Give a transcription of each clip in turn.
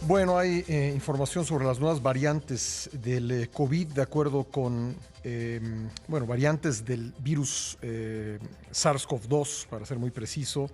Bueno, hay información sobre las nuevas variantes del COVID, de acuerdo con, variantes del virus SARS-CoV-2, para ser muy preciso.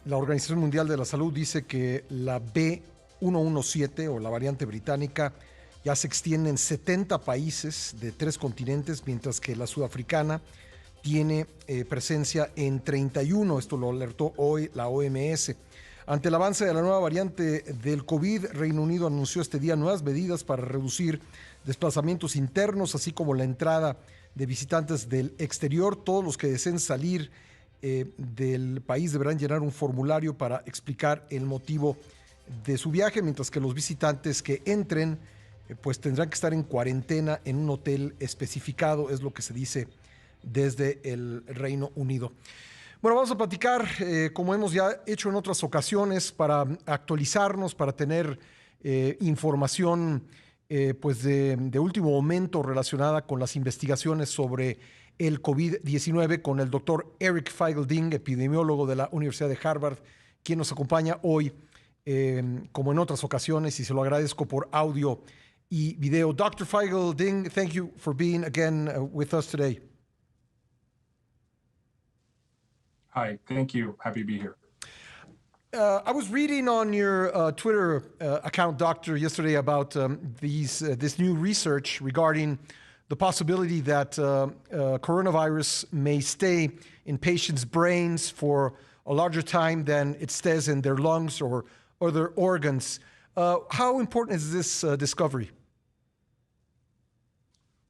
La Organización Mundial de la Salud dice que la B117 o la variante británica ya se extiende en 70 países de 3 continentes, mientras que la sudafricana tiene presencia en 31. Esto lo alertó hoy la OMS. Ante el avance de la nueva variante del COVID, Reino Unido anunció este día nuevas medidas para reducir desplazamientos internos, así como la entrada de visitantes del exterior. Todos los que deseen salir del país deberán llenar un formulario para explicar el motivo de su viaje, mientras que los visitantes que entren pues tendrán que estar en cuarentena en un hotel especificado, es lo que se dice desde el Reino Unido. Bueno, vamos a platicar, como hemos ya hecho en otras ocasiones, para actualizarnos, para tener información pues de último momento relacionada con las investigaciones sobre el COVID-19 con el doctor Eric Feigl-Ding, epidemiólogo de la Universidad de Harvard, quien nos acompaña hoy, como en otras ocasiones, y se lo agradezco por audio y video. Dr. Feigl-Ding, thank you for being again with us today. Hi, thank you. Happy to be here. I was reading on your Twitter account, Doctor, yesterday about this new research regarding the possibility that coronavirus may stay in patients' brains for a larger time than it stays in their lungs or other organs. How important is this discovery?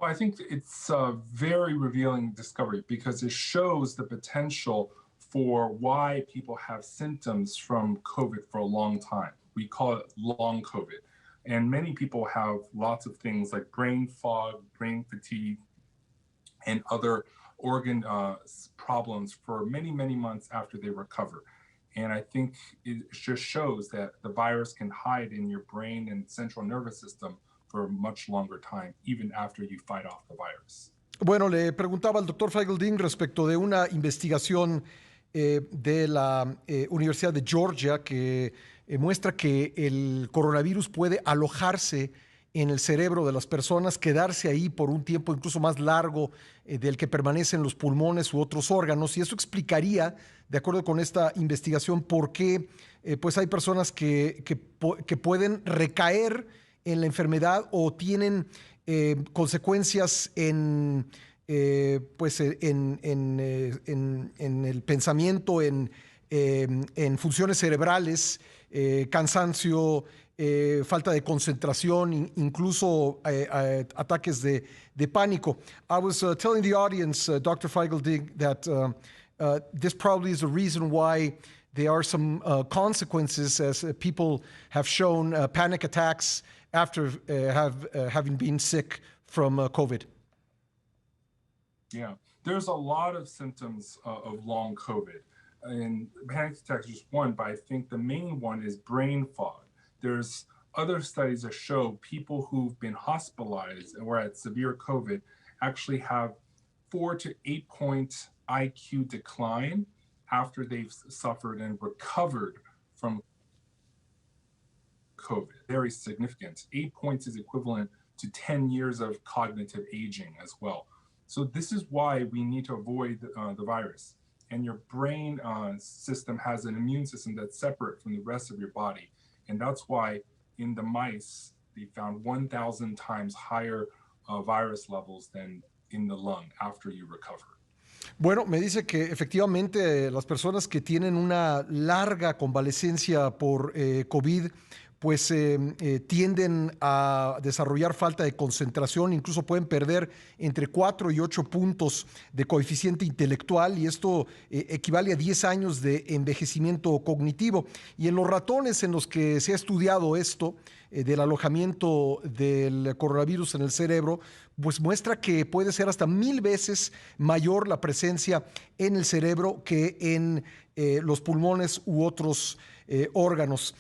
Well, I think it's a very revealing discovery because it shows the potential for why people have symptoms from COVID for a long time. We call it long COVID. And many people have lots of things like brain fog, brain fatigue, and other organ problems for many, many months after they recover. And I think it just shows that the virus can hide in your brain and central nervous system for a much longer time, even after you fight off the virus. Bueno, le preguntaba al doctor Feigl-Ding respecto de una investigación de la Universidad de Georgia que muestra que el coronavirus puede alojarse en el cerebro de las personas, quedarse ahí por un tiempo incluso más largo del que permanecen los pulmones u otros órganos, y eso explicaría, de acuerdo con esta investigación, por qué pues hay personas que pueden recaer en la enfermedad o tienen consecuencias en el pensamiento, en funciones cerebrales, cansancio, falta de concentración, incluso ataques de pánico. I was telling the audience, Dr. Feigl-Ding, that this probably is the reason why there are some consequences, as people have shown panic attacks after having been sick from COVID. Yeah, there's a lot of symptoms of long COVID. And panic attacks is just one, but I think the main one is brain fog. There's other studies that show people who've been hospitalized or at severe COVID actually have 4 to 8 point IQ decline after they've suffered and recovered from COVID. Very significant. 8 points is equivalent to 10 years of cognitive aging as well. So this is why we need to avoid the virus. And your brain system has an immune system that's separate from the rest of your body. And that's why in the mice, they found 1,000 times higher virus levels than in the lung after you recover. Bueno, me dice que efectivamente las personas que tienen una larga convalecencia por COVID, pues tienden a desarrollar falta de concentración, incluso pueden perder entre 4 y 8 puntos de coeficiente intelectual, y esto equivale a 10 años de envejecimiento cognitivo. Y en los ratones en los que se ha estudiado esto, del alojamiento del coronavirus en el cerebro, pues muestra que puede ser hasta 1000 veces mayor la presencia en el cerebro que en los pulmones u otros órganos.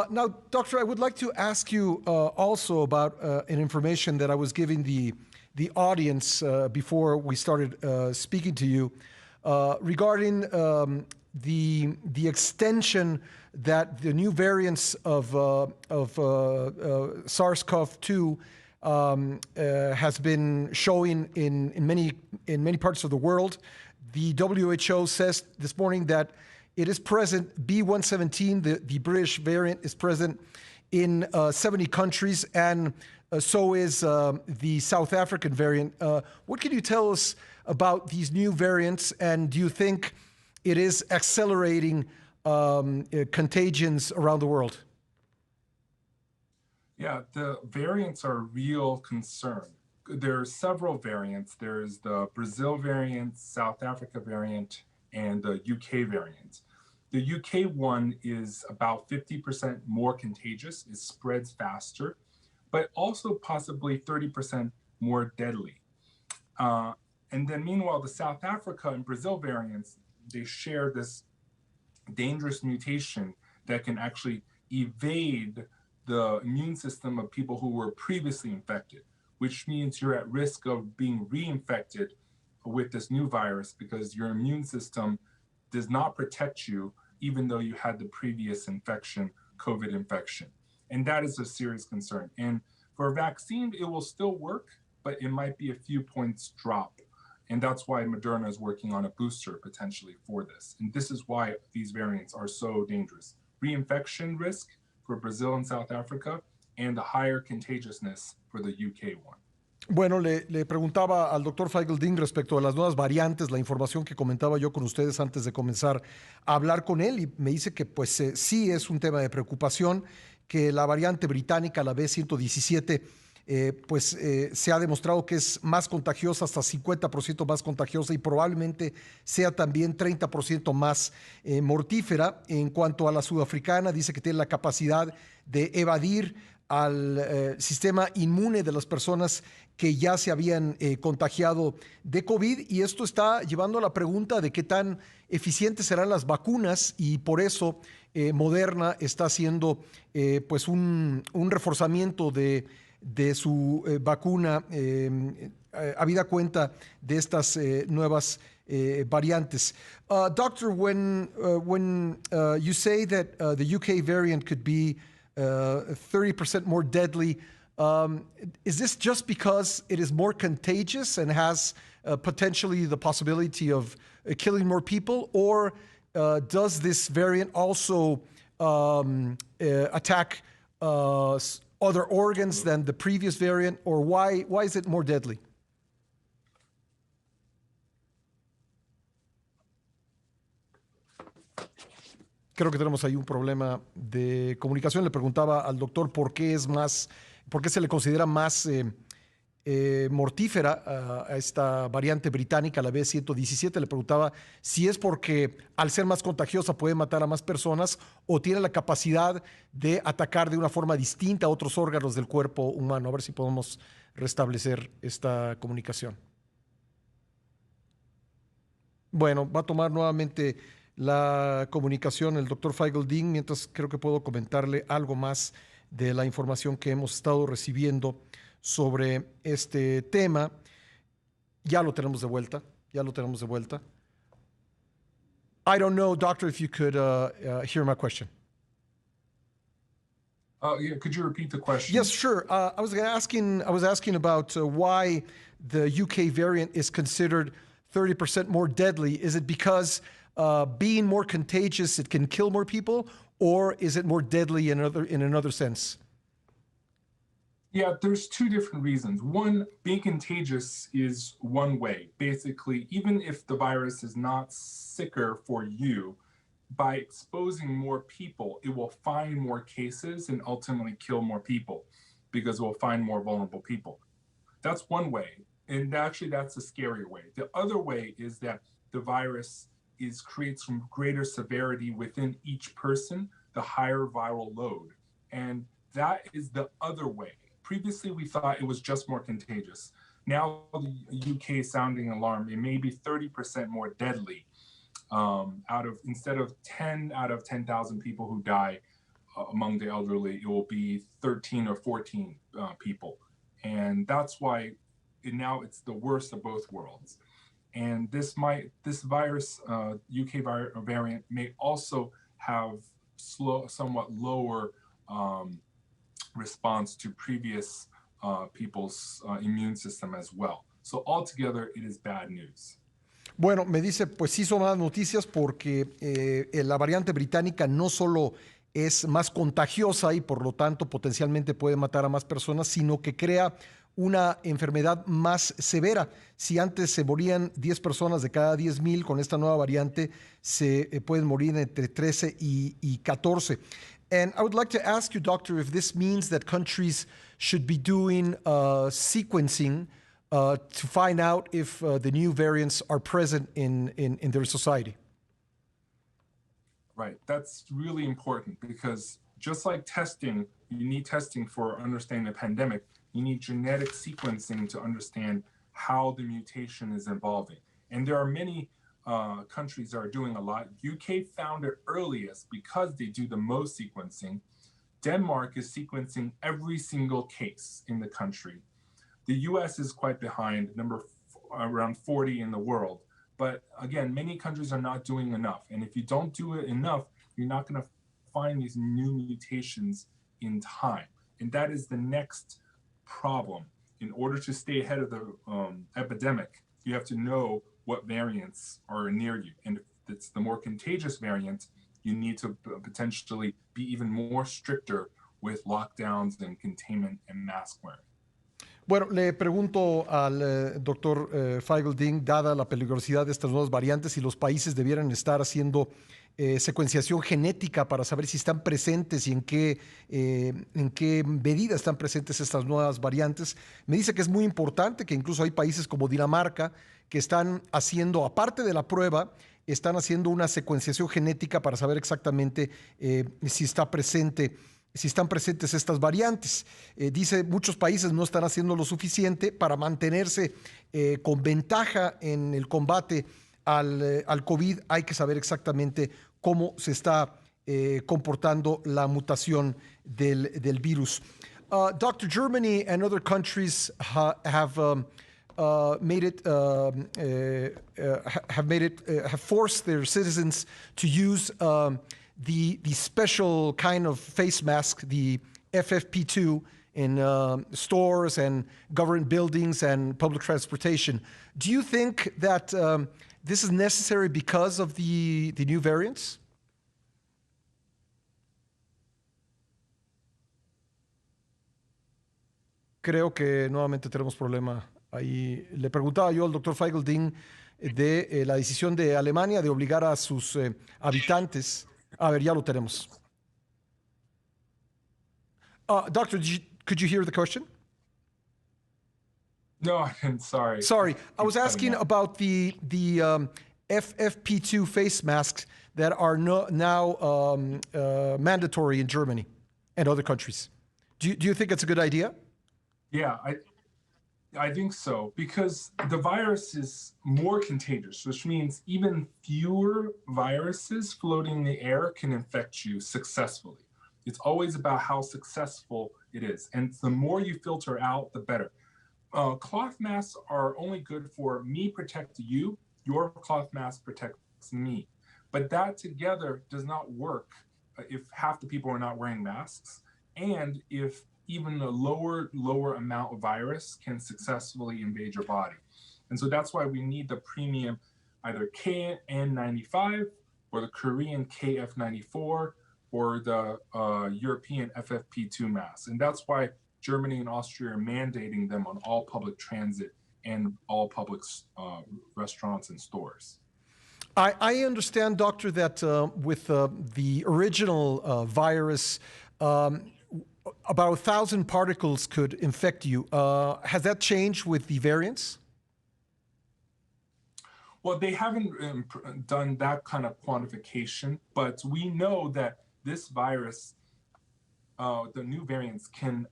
Now, Doctor, I would like to ask you also about an information that I was giving the audience before we started speaking to you regarding the extension that the new variants of SARS-CoV-2 has been showing in many parts of the world. The WHO says this morning that it is present, B117, the British variant, is present in 70 countries, and so is the South African variant. What can you tell us about these new variants, and do you think it is accelerating contagions around the world? Yeah, the variants are a real concern. There are several variants. There's the Brazil variant, South Africa variant, and the UK variant. The UK one is about 50% more contagious. It spreads faster, but also possibly 30% more deadly. And then meanwhile, the South Africa and Brazil variants, they share this dangerous mutation that can actually evade the immune system of people who were previously infected, which means you're at risk of being reinfected with this new virus because your immune system does not protect you even though you had the previous infection, COVID infection. And that is a serious concern. And for a vaccine, it will still work, but it might be a few points drop. And that's why Moderna is working on a booster potentially for this. And this is why these variants are so dangerous. Reinfection risk for Brazil and South Africa, and the higher contagiousness for the UK one. Bueno, le preguntaba al doctor Feigl-Ding respecto a las nuevas variantes, la información que comentaba yo con ustedes antes de comenzar a hablar con él, y me dice que pues sí es un tema de preocupación, que la variante británica, la B117, se ha demostrado que es más contagiosa, hasta 50% más contagiosa, y probablemente sea también 30% más mortífera. En cuanto a la sudafricana, dice que tiene la capacidad de evadir al sistema inmune de las personas que ya se habían contagiado de COVID, y esto está llevando a la pregunta de qué tan eficientes serán las vacunas, y por eso Moderna está haciendo pues un reforzamiento de su vacuna habida cuenta de estas nuevas variantes. Doctor, when you say that the UK variant could be 30% more deadly, is this just because it is more contagious and has potentially the possibility of killing more people, or does this variant also attack other organs than the previous variant, or why is it more deadly? Creo que tenemos ahí un problema de comunicación. Le preguntaba al doctor por qué se le considera más mortífera a esta variante británica, la B117. Le preguntaba si es porque al ser más contagiosa puede matar a más personas, o tiene la capacidad de atacar de una forma distinta a otros órganos del cuerpo humano. A ver si podemos restablecer esta comunicación. Bueno, va a tomar nuevamente la comunicación el doctor Feigl-Ding, mientras creo que puedo comentarle algo más de la información que hemos estado recibiendo sobre este tema. Ya lo tenemos de vuelta. I don't know, doctor, if you could hear my question. Yeah, could you repeat the question? Yes, sure. I was asking about why the UK variant is considered 30% more deadly. Is it because being more contagious, it can kill more people, or is it more deadly in another sense? Yeah, there's two different reasons. One, being contagious is one way. Basically, even if the virus is not sicker for you, by exposing more people, it will find more cases and ultimately kill more people because it will find more vulnerable people. That's one way. And actually, that's a scarier way. The other way is that the virus creates some greater severity within each person, the higher viral load. And that is the other way. Previously, we thought it was just more contagious. Now, the UK is sounding alarm. It may be 30% more deadly. Instead of 10 out of 10,000 people who die among the elderly, it will be 13 or 14 people. And that's why now it's the worst of both worlds. And this virus, UK variant, may also have somewhat lower response to previous people's immune system as well. So altogether, it is bad news. Bueno, me dice, pues sí son malas noticias porque la variante británica no solo es más contagiosa y por lo tanto potencialmente puede matar a más personas, sino que crea una enfermedad más severa. Si antes se morían 10 personas de cada 10,000, con esta nueva variante se pueden morir entre 13 y 14. And I would like to ask you, doctor, if this means that countries should be doing sequencing to find out if the new variants are present in their society. Right, that's really important because just like testing, you need testing for understanding the pandemic, you need genetic sequencing to understand how the mutation is evolving. And there are many countries that are doing a lot. UK found it earliest because they do the most sequencing. Denmark is sequencing every single case in the country. The US is quite behind, around 40 in the world. But again, many countries are not doing enough. And if you don't do it enough, you're not going to find these new mutations in time. And that is the next problem. In order to stay ahead of the epidemic, you have to know what variants are near you. And if it's the more contagious variant, you need to potentially be even more stricter with lockdowns and containment and mask wearing. Bueno, le pregunto al doctor Feigl-Ding, dada la peligrosidad de estas nuevas variantes, si los países debieran estar haciendo secuenciación genética para saber si están presentes y en qué medida están presentes estas nuevas variantes. Me dice que es muy importante, que incluso hay países como Dinamarca que están haciendo, aparte de la prueba, están haciendo una secuenciación genética para saber exactamente si están presentes estas variantes. Dice, muchos países no están haciendo lo suficiente para mantenerse con ventaja en el combate al COVID. Hay que saber exactamente cómo se está comportando la mutación del virus. Dr. Germany and other countries have forced their citizens to use the special kind of face mask, the FFP2, in stores and government buildings and public transportation. Do you think that this is necessary because of the new variants? Creo que nuevamente tenemos problema ahí. Le preguntaba yo al doctor Feigl-Ding de la decisión de Alemania de obligar a sus habitantes. A ver, ya lo tenemos. Doctor, could you hear the question? No, I didn't. Sorry. Sorry, I was asking about the FFP2 face masks that are now mandatory in Germany and other countries. Do you think it's a good idea? Yeah, I think so, because the virus is more contagious, which means even fewer viruses floating in the air can infect you successfully. It's always about how successful it is. And the more you filter out, the better. Cloth masks are only good for me protect you, your cloth mask protects me. But that together does not work if half the people are not wearing masks, and if even a lower amount of virus can successfully invade your body. And so that's why we need the premium, either KN95 or the Korean KF94 or the European FFP2 mask. And that's why Germany and Austria are mandating them on all public transit and all public restaurants and stores. I understand, doctor, that with the original virus, about 1,000 particles could infect you. Has that changed with the variants? Well, they haven't done that kind of quantification, but we know that this virus, the new variants, can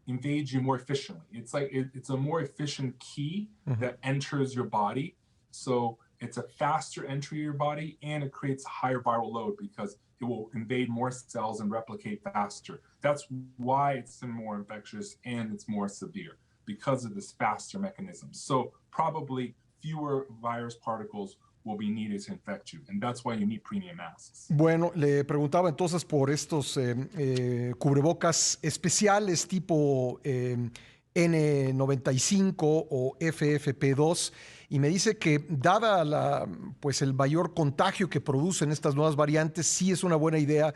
invade you more efficiently. It's like it's a more efficient key that enters your body. So it's a faster entry of your body, and it creates a higher viral load because it will invade more cells and replicate faster. That's why it's more infectious and it's more severe, because of this faster mechanism. So probably fewer virus particles will be needed to infect you, and that's why you need premium masks. Bueno, le preguntaba entonces por estos cubrebocas especiales tipo N95 o FFP2 y me dice que dada pues el mayor contagio que producen estas nuevas variantes, sí es una buena idea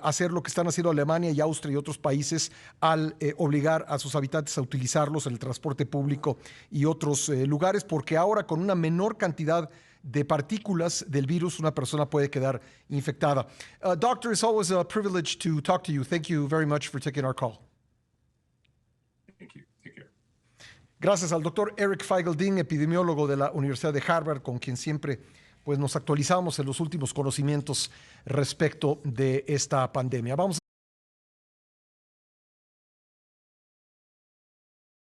hacer lo que están haciendo Alemania y Austria y otros países al obligar a sus habitantes a utilizarlos en el transporte público y otros lugares, porque ahora con una menor cantidad de partículas del virus, una persona puede quedar infectada. Doctor, it's always a privilege to talk to you. Thank you very much for taking our call. Thank you. Take care. Gracias al doctor Eric Feigl-Ding, epidemiólogo de la Universidad de Harvard, con quien siempre pues, nos actualizamos en los últimos conocimientos respecto de esta pandemia. Vamos